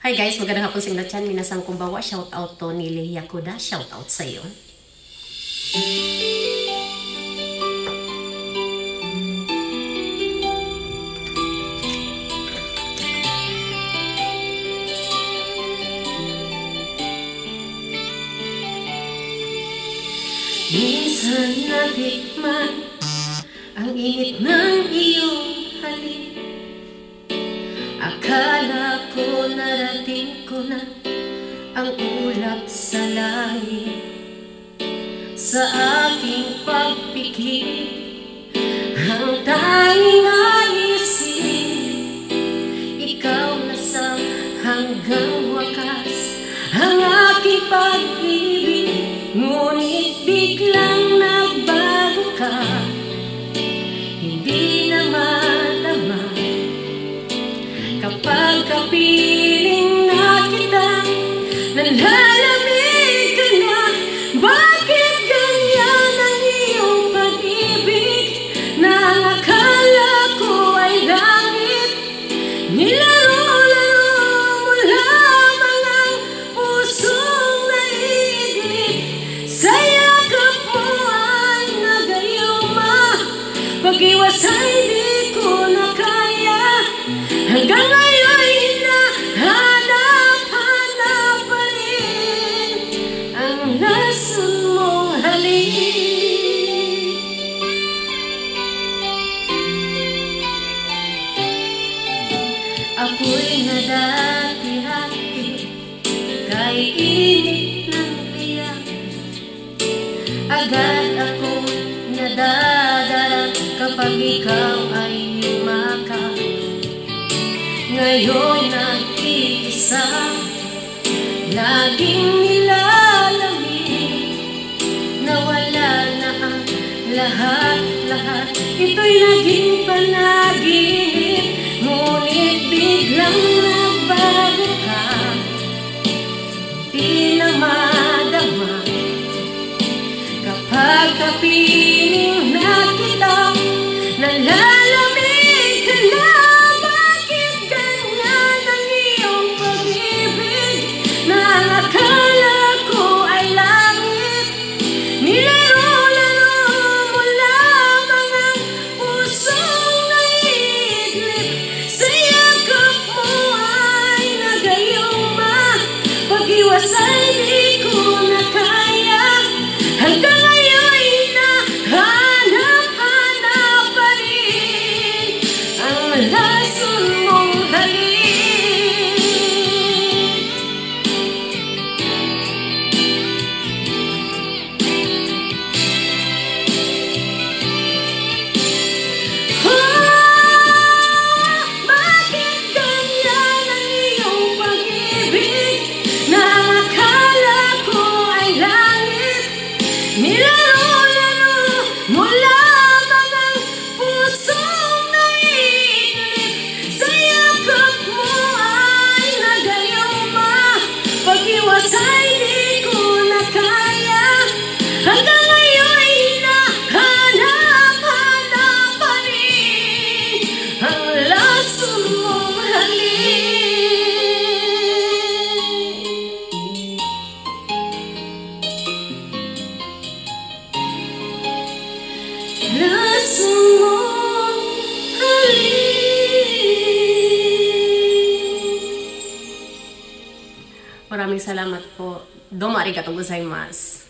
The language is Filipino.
Hi guys, magandang hapon sa inyo dyan. Minasang kumbawa, shout out to ni Leia Kuda. Shout out sa iyo. Minsan natikman ang init ng iyong halik. Akala ko narating ko na ang ulap sa langit. Sa aking pagpikit, ang tanging naisip, ikaw na sa hanggang wakas ang aking pag-ibig. Ngunit biglang nagbago ka, hindi na madama. Kapag kapiling na kita, nalalamig ka na. Bakit ganyan ang iyong pag-ibig na ang akala ko ay langit? Nilaro-laro mo lamang ang pusong naiiglit. Sa yakap mo ay nagayuma, pag-iwasay di ko na kaya. Hanggang ngayon hinahanap-hanap pa rin ang lason mong halik. Ako'y nadati-hati kay init ng tiyak. Agad ako nadadara kapag ikaw ay yumakap. Ngayon nag-iisa, laging nilalamig. Nawala na ang lahat-lahat, ito'y naging panaginip. Ngunit biglang nagbago ka, di na madama. Kapag kapiling na kita, nalalamig ka na. Pag-iwasay di ko na kaya. Hanggang ngayon hinahanap-hanap pa rin ang lason mong halik. Bakit ganyan ang iyong pag-ibig na ang akala ko ay langit? Nilaro-laro mo lamang ang pusong naiiglit. Sa yakap mo ay nagayuma, pag-iwasay di ko na kaya. Hanggang ngayon hinahanap-hanap pa rin ang lason mong halik. Lason mong halik. Maraming salamat po. Domo arigatou gozaimasu.